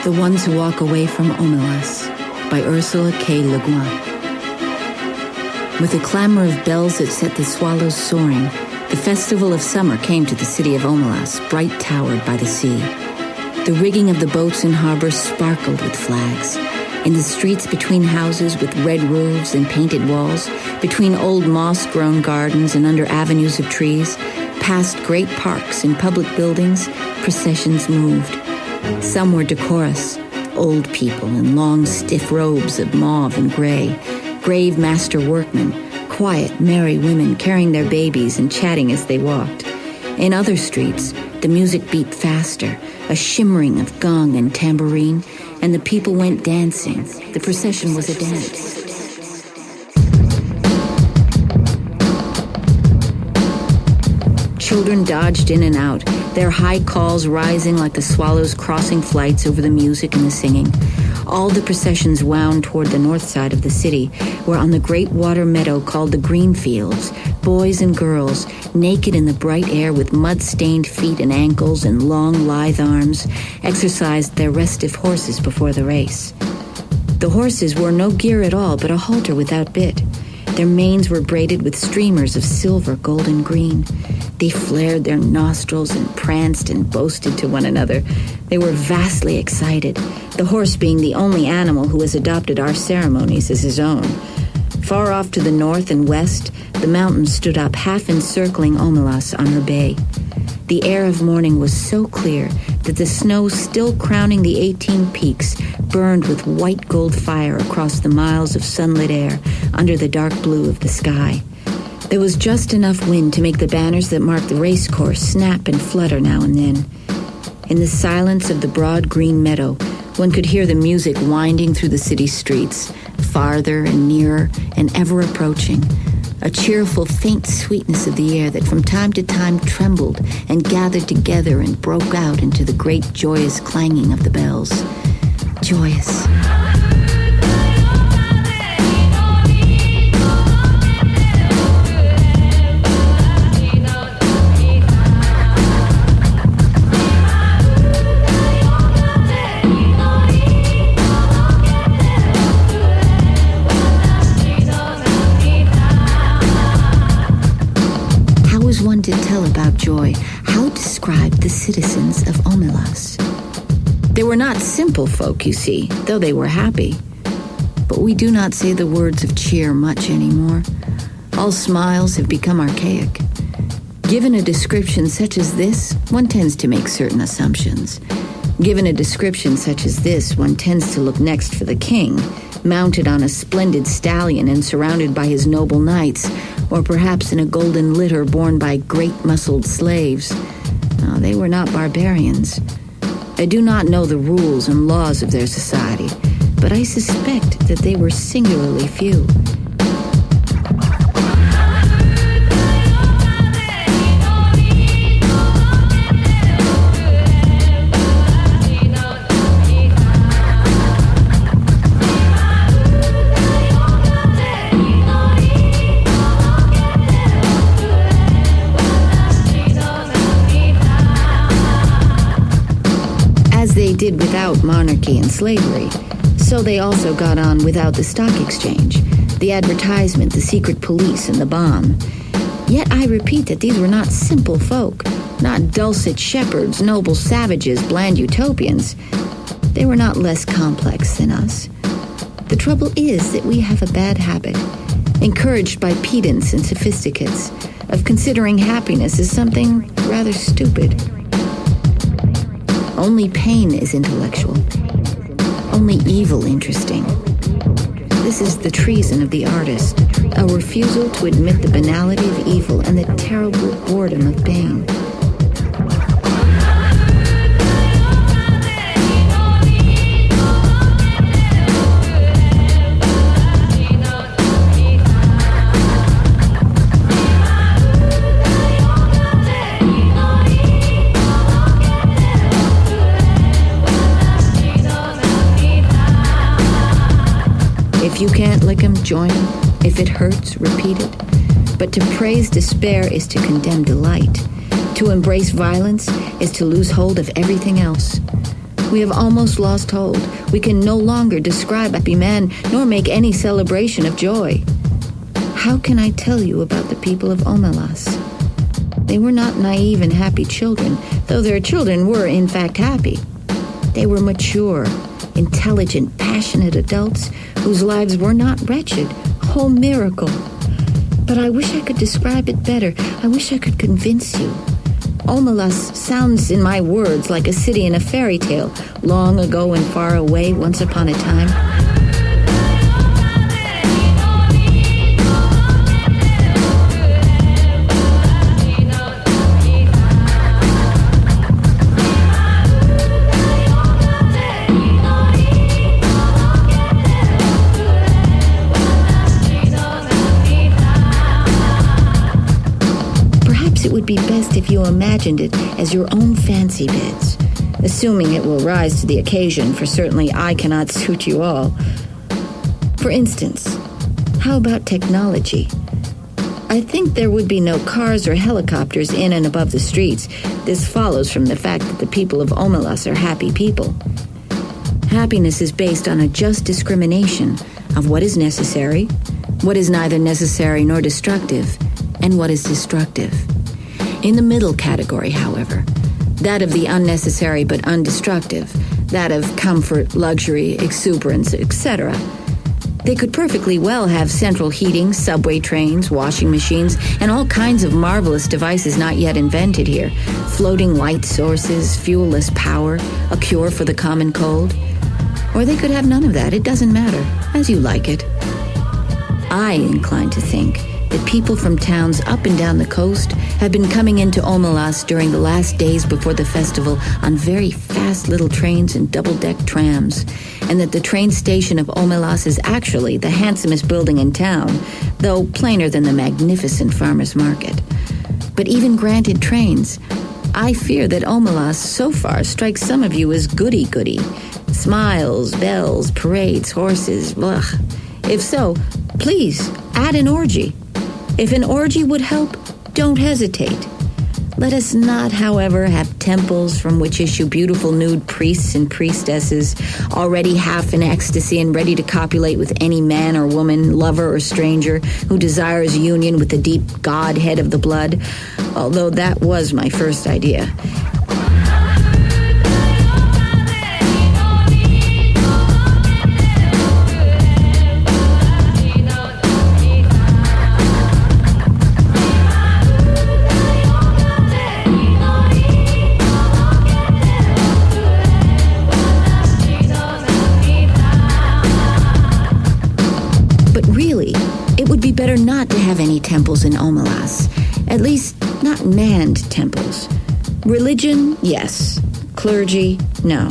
The Ones Who Walk Away from Omelas by Ursula K. Guin. With a clamor of bells that set the swallows soaring, the festival of summer came to the city of Omelas, bright towered by the sea. The rigging of the boats in harbor sparkled with flags. In the streets between houses with red roofs and painted walls, between old moss-grown gardens and under avenues of trees, past great parks and public buildings, processions moved. Some were decorous, old people in long, stiff robes of mauve and gray, grave master workmen, quiet, merry women carrying their babies and chatting as they walked. In other streets, the music beat faster, a shimmering of gong and tambourine, and the people went dancing. The procession was a dance. Children dodged in and out, their high calls rising like the swallows crossing flights over the music and the singing. All the processions wound toward the north side of the city, where on the great water meadow called the Green Fields, boys and girls, naked in the bright air with mud-stained feet and ankles and long, lithe arms, exercised their restive horses before the race. The horses wore no gear at all but a halter without bit. Their manes were braided with streamers of silver, gold, and green. They flared their nostrils and pranced and boasted to one another. They were vastly excited, the horse being the only animal who has adopted our ceremonies as his own. Far off to the north and west, the mountains stood up half encircling Omelas on her bay. The air of morning was so clear that the snow still crowning the 18 peaks burned with white gold fire across the miles of sunlit air under the dark blue of the sky. There was just enough wind to make the banners that marked the race course snap and flutter now and then. In the silence of the broad green meadow, one could hear the music winding through the city streets, farther and nearer and ever approaching, a cheerful, faint sweetness of the air that from time to time trembled and gathered together and broke out into the great joyous clanging of the bells. Joyous. One to tell about joy, how describe the citizens of Omelas? They were not simple folk, you see, though they were happy. But we do not say the words of cheer much anymore. All smiles have become archaic. Given a description such as this, one tends to make certain assumptions. Given a description such as this, one tends to look next for the king, mounted on a splendid stallion and surrounded by his noble knights, or perhaps in a golden litter borne by great-muscled slaves. No, they were not barbarians. I do not know the rules and laws of their society, but I suspect that they were singularly few. They did without monarchy and slavery, so they also got on without the stock exchange, the advertisement, the secret police, and the bomb. Yet I repeat that these were not simple folk, not dulcet shepherds, noble savages, bland utopians. They were not less complex than us. The trouble is that we have a bad habit, encouraged by pedants and sophisticates, of considering happiness as something rather stupid. Only pain is intellectual. Only evil interesting. This is the treason of the artist, a refusal to admit the banality of evil and the terrible boredom of pain. If you can't lick 'em, join 'em. If it hurts, repeat it. But to praise despair is to condemn delight. To embrace violence is to lose hold of everything else. We have almost lost hold. We can no longer describe happy men, nor make any celebration of joy. How can I tell you about the people of Omelas? They were not naive and happy children, though their children were in fact happy. They were mature, intelligent, passionate adults whose lives were not wretched. Oh, miracle! But I wish I could describe it better. I wish I could convince you. Omelas sounds in my words like a city in a fairy tale, long ago and far away, once upon a time. It would be best if you imagined it as your own fancy bits, assuming it will rise to the occasion, for certainly I cannot suit you all. For instance, how about technology? I think there would be no cars or helicopters in and above the streets. This follows from the fact that the people of Omelas are happy people. Happiness is based on a just discrimination of what is necessary, what is neither necessary nor destructive, and what is destructive. In the middle category, however, that of the unnecessary but undestructive, that of comfort, luxury, exuberance, etc., they could perfectly well have central heating, subway trains, washing machines, and all kinds of marvelous devices not yet invented here, floating light sources, fuel-less power, a cure for the common cold. Or they could have none of that. It doesn't matter, as you like it. I incline to think that people from towns up and down the coast have been coming into Omelas during the last days before the festival on very fast little trains and double-deck trams, and that the train station of Omelas is actually the handsomest building in town, though plainer than the magnificent farmers' market. But even granted trains, I fear that Omelas so far strikes some of you as goody-goody. Smiles, bells, parades, horses, blah. If so, please add an orgy. If an orgy would help, don't hesitate. Let us not, however, have temples from which issue beautiful nude priests and priestesses, already half in ecstasy and ready to copulate with any man or woman, lover or stranger, who desires union with the deep godhead of the blood, although that was my first idea. Better not to have any temples in Omelas, at least not manned temples. Religion, yes. Clergy, no.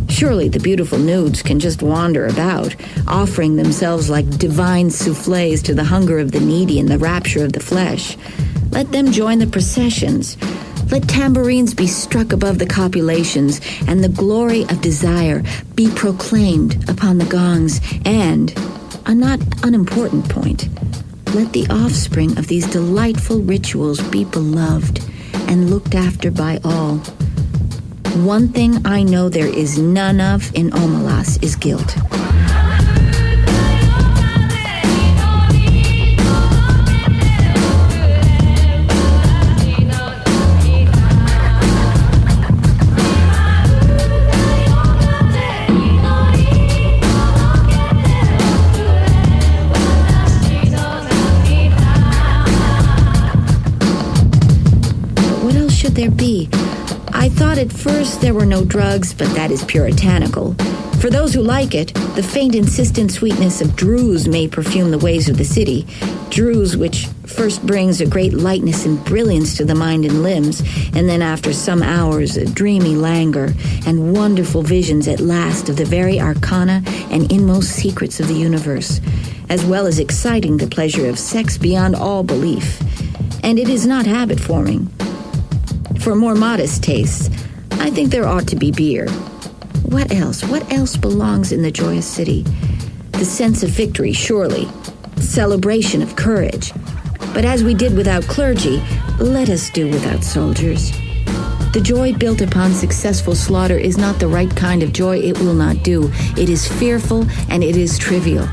Surely the beautiful nudes can just wander about, offering themselves like divine soufflés to the hunger of the needy and the rapture of the flesh. Let them join the processions. Let tambourines be struck above the copulations, and the glory of desire be proclaimed upon the gongs, and, a not unimportant point, let the offspring of these delightful rituals be beloved and looked after by all. One thing I know there is none of in Omelas is guilt. There be. I thought at first there were no drugs, but that is puritanical. For those who like it, the faint insistent sweetness of druse may perfume the ways of the city, druse which first brings a great lightness and brilliance to the mind and limbs, and then after some hours a dreamy languor and wonderful visions at last of the very arcana and inmost secrets of the universe, as well as exciting the pleasure of sex beyond all belief. And it is not habit-forming. For more modest tastes, I think there ought to be beer. What else? What else belongs in the joyous city? The sense of victory, surely. Celebration of courage. But as we did without clergy, let us do without soldiers. The joy built upon successful slaughter is not the right kind of joy. It will not do. It is fearful and it is trivial.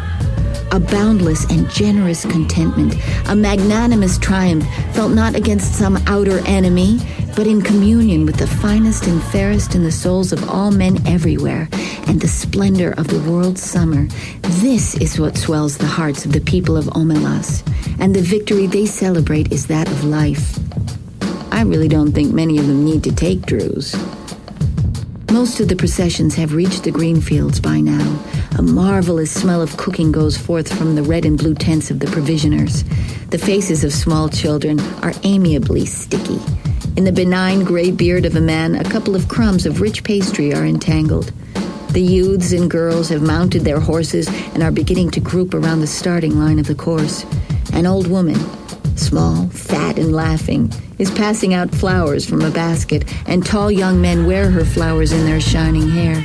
A boundless and generous contentment, a magnanimous triumph felt not against some outer enemy, but in communion with the finest and fairest in the souls of all men everywhere, and the splendor of the world's summer. This is what swells the hearts of the people of Omelas, and the victory they celebrate is that of life. I really don't think many of them need to take Druze. Most of the processions have reached the green fields by now. A marvelous smell of cooking goes forth from the red and blue tents of the provisioners. The faces of small children are amiably sticky. In the benign gray beard of a man, a couple of crumbs of rich pastry are entangled. The youths and girls have mounted their horses and are beginning to group around the starting line of the course. An old woman, small, fat, and laughing, is passing out flowers from a basket, and tall young men wear her flowers in their shining hair.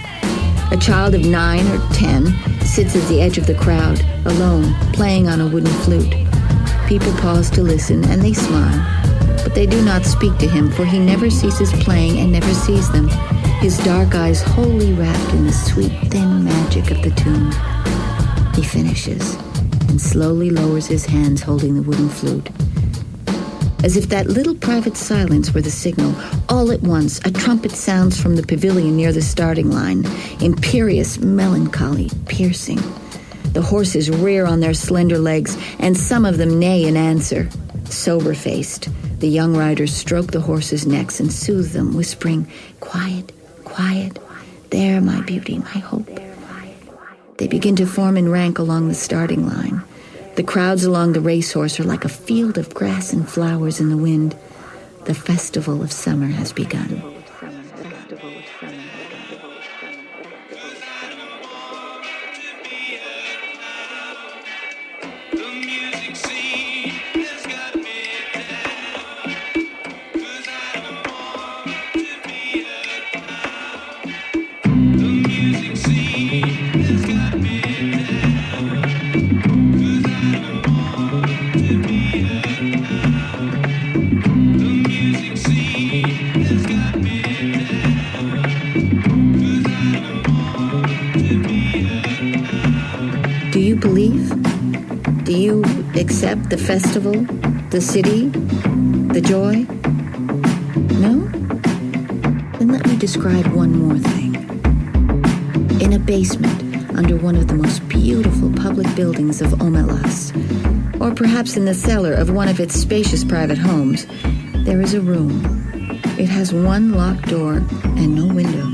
A child of 9 or 10 sits at the edge of the crowd, alone, playing on a wooden flute. People pause to listen, and they smile, but they do not speak to him, for he never ceases playing and never sees them, his dark eyes wholly wrapped in the sweet, thin magic of the tune. He finishes, and slowly lowers his hands holding the wooden flute. As if that little private silence were the signal, all at once a trumpet sounds from the pavilion near the starting line, imperious, melancholy, piercing. The horses rear on their slender legs, and some of them neigh in answer. Sober-faced, the young riders stroke the horses' necks and soothe them, whispering, "Quiet, quiet, there, my beauty, my hope." They begin to form in rank along the starting line. The crowds along the racehorse are like a field of grass and flowers in the wind. The festival of summer has begun. Do you believe? Do you accept the festival, the city, the joy? No? Then let me describe one more thing. In a basement under one of the most beautiful public buildings of Omelas, or perhaps in the cellar of one of its spacious private homes, there is a room. It has one locked door and no window.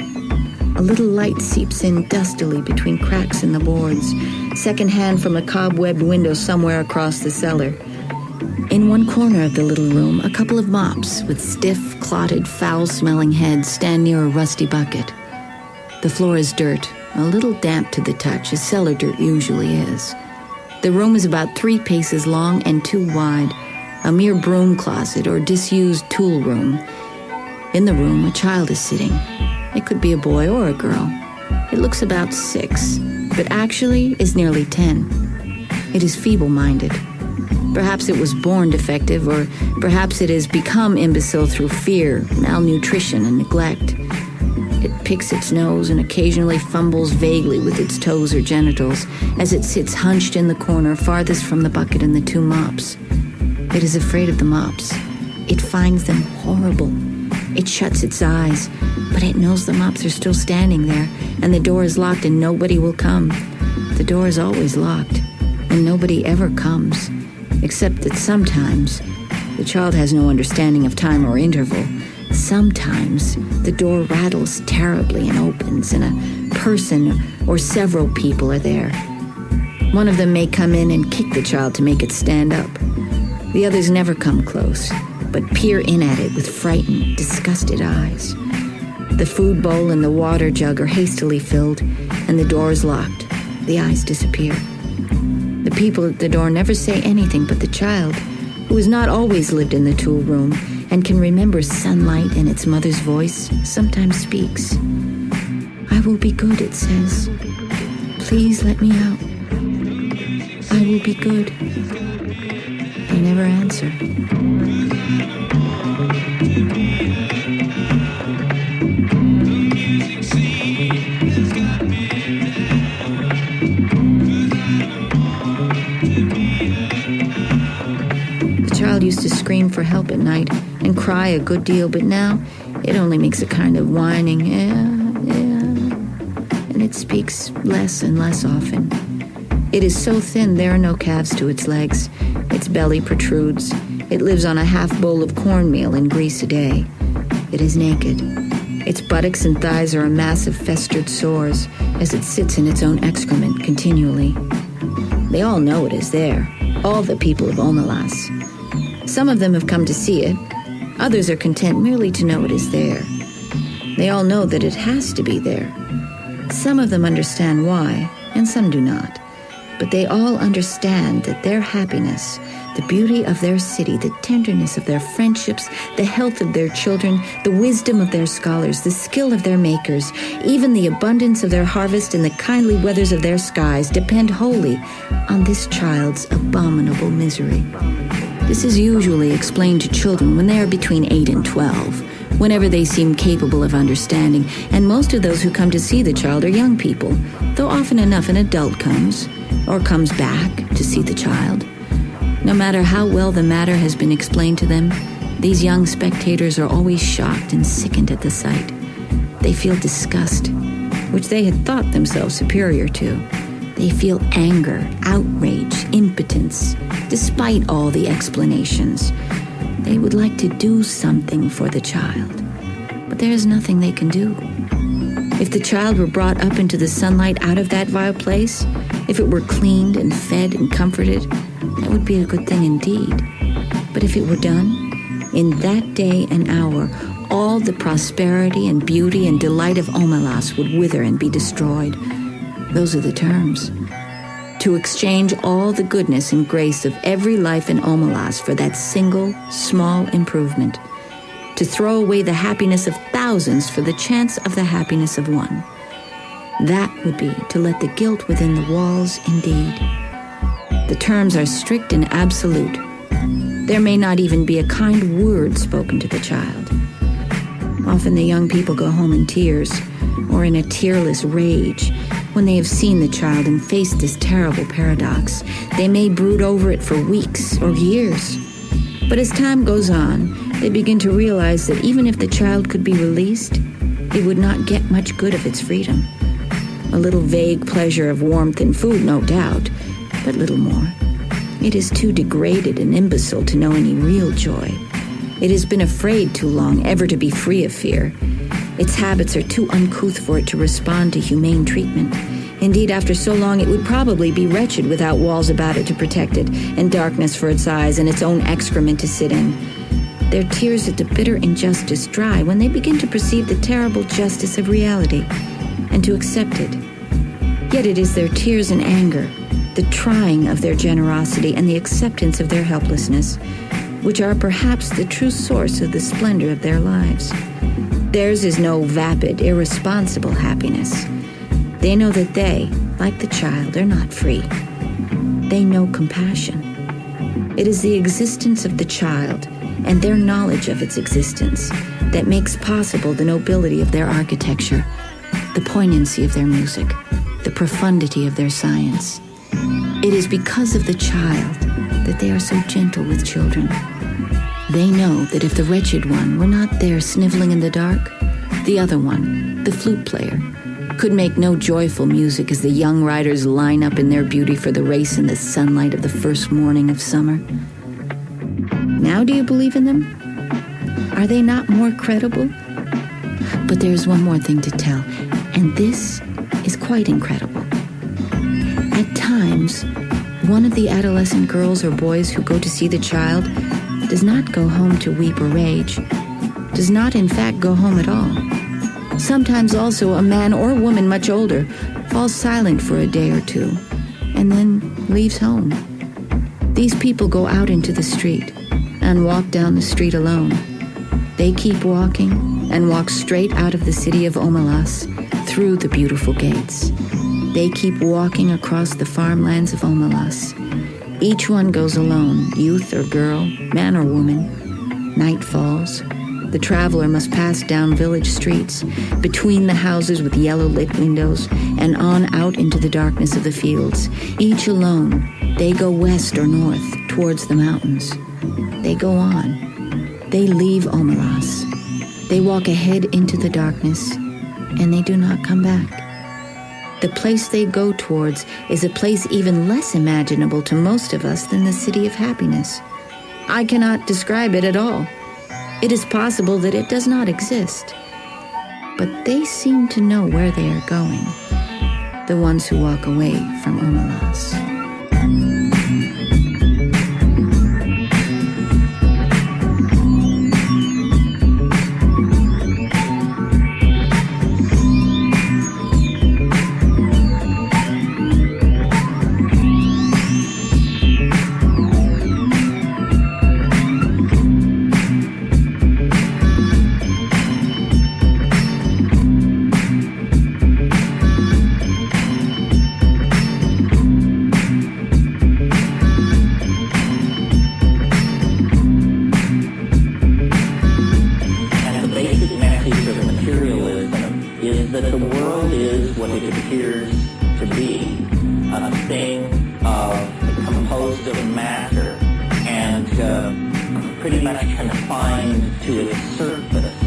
A little light seeps in dustily between cracks in the boards, secondhand from a cobwebbed window somewhere across the cellar. In one corner of the little room, a couple of mops with stiff, clotted, foul-smelling heads stand near a rusty bucket. The floor is dirt, a little damp to the touch, as cellar dirt usually is. The room is about 3 paces long and 2 wide, a mere broom closet or disused tool room. In the room, a child is sitting. It could be a boy or a girl. It looks about 6, but actually is nearly 10. It is feeble-minded. Perhaps it was born defective, or perhaps it has become imbecile through fear, malnutrition, and neglect. It picks its nose and occasionally fumbles vaguely with its toes or genitals as it sits hunched in the corner farthest from the bucket and the 2 mops. It is afraid of the mops. It finds them horrible. It shuts its eyes, but it knows the mops are still standing there, and the door is locked and nobody will come. The door is always locked, and nobody ever comes, except that sometimes, the child has no understanding of time or interval, sometimes the door rattles terribly and opens, and a person or several people are there. One of them may come in and kick the child to make it stand up. The others never come close, but peer in at it with frightened, disgusted eyes. The food bowl and the water jug are hastily filled, and the door is locked. The eyes disappear. The people at the door never say anything, but the child, who has not always lived in the tool room and can remember sunlight and its mother's voice, sometimes speaks. "I will be good," it says. "Please let me out. I will be good." They never answer. help at night and cry a good deal, but now it only makes a kind of whining, and it speaks less and less often. It is so thin there are no calves to its legs. Its belly protrudes. It lives on a half bowl of cornmeal and grease a day. It is naked. Its buttocks and thighs are a mass of festered sores as it sits in its own excrement continually. They all know it is there, all the people of Omelas. Some of them have come to see it. Others are content merely to know it is there. They all know that it has to be there. Some of them understand why, and some do not. But they all understand that their happiness, the beauty of their city, the tenderness of their friendships, the health of their children, the wisdom of their scholars, the skill of their makers, even the abundance of their harvest and the kindly weathers of their skies depend wholly on this child's abominable misery. This is usually explained to children when they are between 8 and 12, whenever they seem capable of understanding, and most of those who come to see the child are young people, though often enough an adult comes, or comes back to see the child. No matter how well the matter has been explained to them, these young spectators are always shocked and sickened at the sight. They feel disgust, which they had thought themselves superior to. They feel anger, outrage, impotence, despite all the explanations. They would like to do something for the child, but there is nothing they can do. If the child were brought up into the sunlight out of that vile place, if it were cleaned and fed and comforted, that would be a good thing indeed. But if it were done, in that day and hour, all the prosperity and beauty and delight of Omelas would wither and be destroyed. Those are the terms. To exchange all the goodness and grace of every life in Omelas for that single, small improvement. To throw away the happiness of thousands for the chance of the happiness of one. That would be to let the guilt within the walls indeed. The terms are strict and absolute. There may not even be a kind word spoken to the child. Often the young people go home in tears, or in a tearless rage, when they have seen the child and faced this terrible paradox. They may brood over it for weeks or years. But as time goes on, they begin to realize that even if the child could be released, it would not get much good of its freedom. A little vague pleasure of warmth and food, no doubt, but little more. It is too degraded and imbecile to know any real joy. It has been afraid too long ever to be free of fear. Its habits are too uncouth for it to respond to humane treatment. Indeed, after so long, it would probably be wretched without walls about it to protect it, and darkness for its eyes, and its own excrement to sit in. Their tears at the bitter injustice dry when they begin to perceive the terrible justice of reality, and to accept it. Yet it is their tears and anger, the trying of their generosity, and the acceptance of their helplessness, which are perhaps the true source of the splendor of their lives. Theirs is no vapid, irresponsible happiness. They know that they, like the child, are not free. They know compassion. It is the existence of the child and their knowledge of its existence that makes possible the nobility of their architecture, the poignancy of their music, the profundity of their science. It is because of the child that they are so gentle with children. They know that if the wretched one were not there sniveling in the dark, the other one, the flute player, could make no joyful music as the young riders line up in their beauty for the race in the sunlight of the first morning of summer. Now do you believe in them? Are they not more credible? But there is one more thing to tell, and this is quite incredible. At times, one of the adolescent girls or boys who go to see the child does not go home to weep or rage, does not in fact go home at all. Sometimes also a man or woman much older falls silent for a day or two, and then leaves home. These people go out into the street and walk down the street alone. They keep walking and walk straight out of the city of Omelas through the beautiful gates. They keep walking across the farmlands of Omelas. Each one goes alone, youth or girl, man or woman. Night falls. The traveler must pass down village streets, between the houses with yellow-lit windows, and on out into the darkness of the fields. Each alone, they go west or north, towards the mountains. They go on, They leave Omelas. They walk ahead into the darkness, and they do not come back. The place they go towards is a place even less imaginable to most of us than the city of happiness. I cannot describe it at all. It is possible that it does not exist. But they seem to know where they are going, the ones who walk away from Omelas. That the world is what it appears to be, a thing composed of matter and pretty much confined to its surface.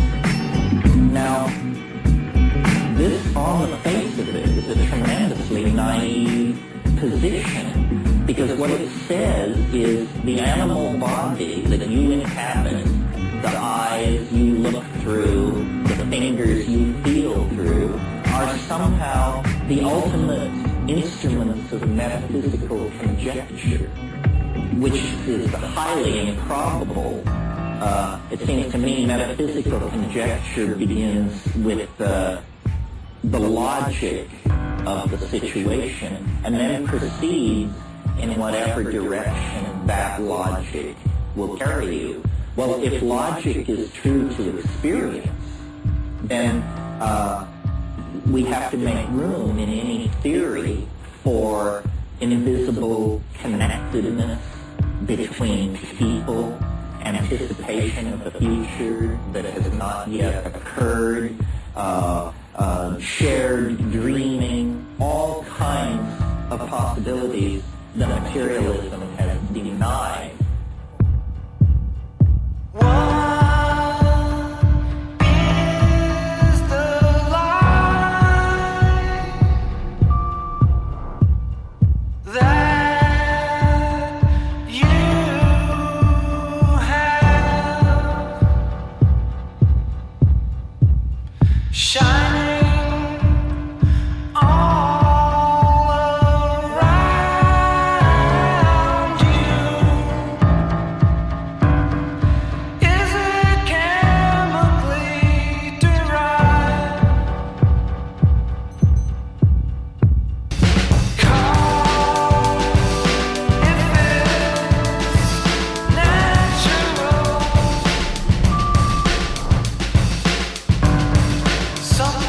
Now, this on the face of it is a tremendously naive position, because what it says is the animal body that you inhabit, the eyes you look through, the fingers you feel through, are somehow the ultimate instruments of metaphysical conjecture, which is highly improbable. It seems to me metaphysical conjecture begins with the logic of the situation and then proceeds in whatever direction that logic will carry you. Well, if logic is true to experience, then we have to make room in any theory for invisible connectedness between people, anticipation of the future that has not yet occurred, shared dreaming, all kinds of possibilities that materialism has denied. Some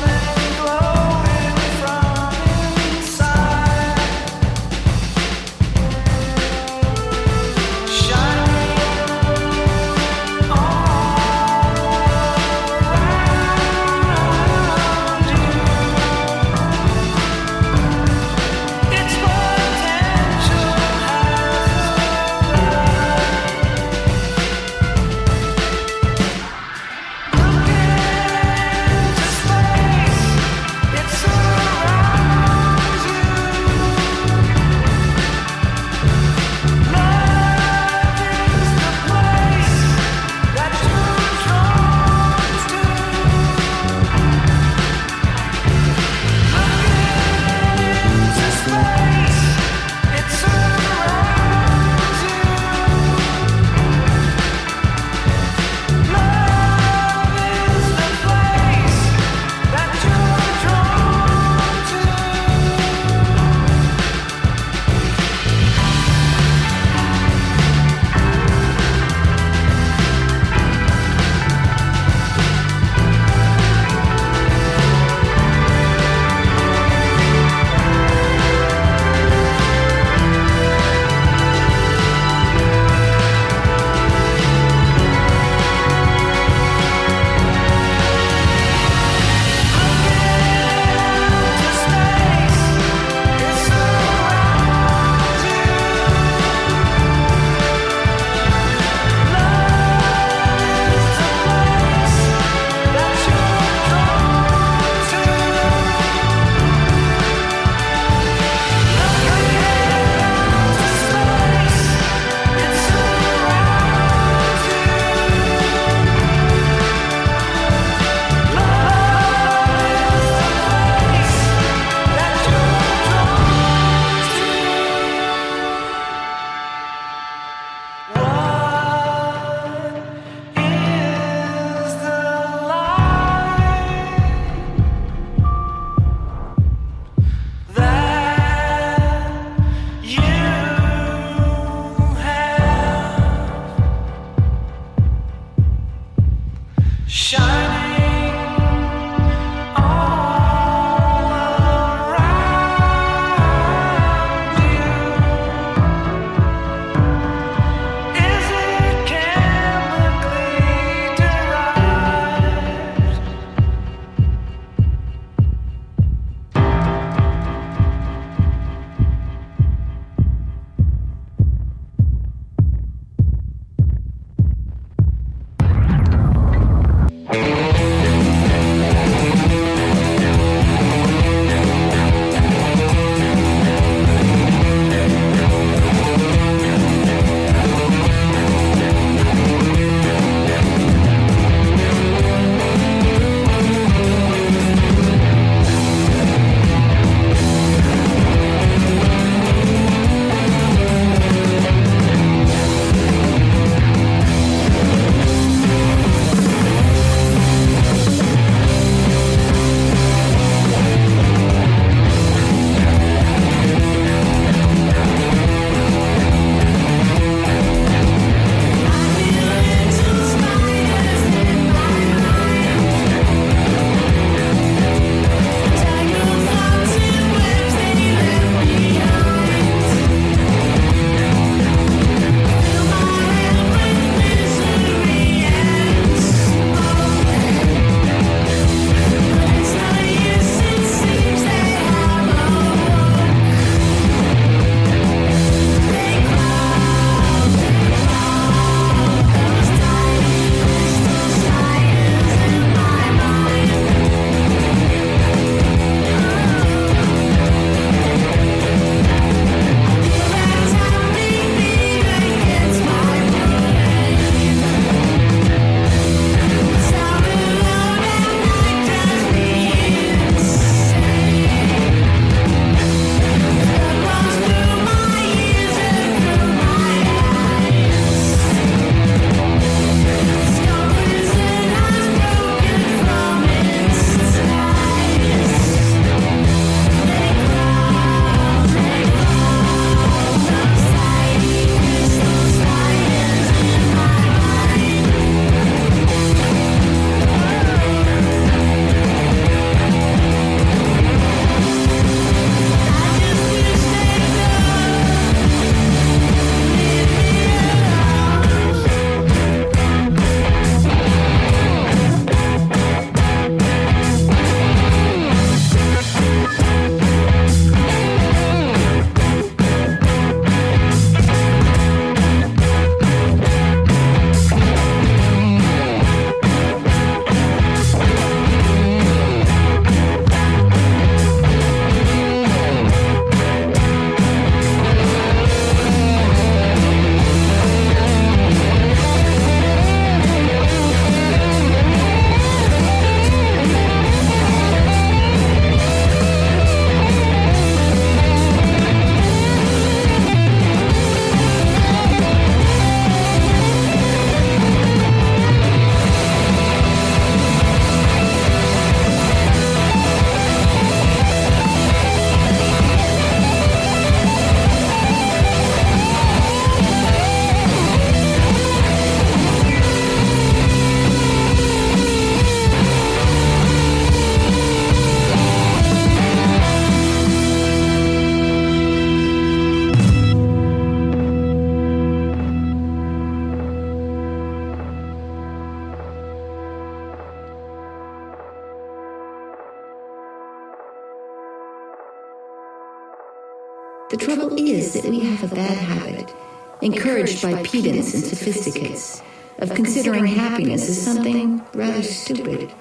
The trouble is that we have a bad habit, encouraged by pedants and sophisticates, of considering happiness as something rather stupid.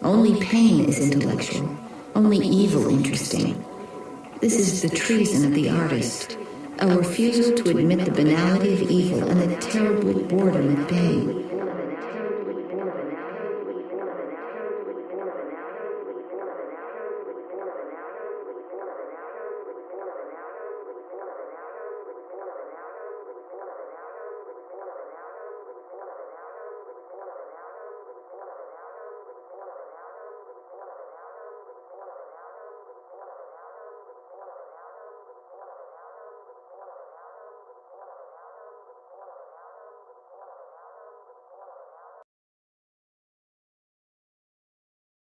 Only pain is intellectual, only evil interesting. This is the treason of the artist, a refusal to admit the banality of evil and the terrible boredom of pain.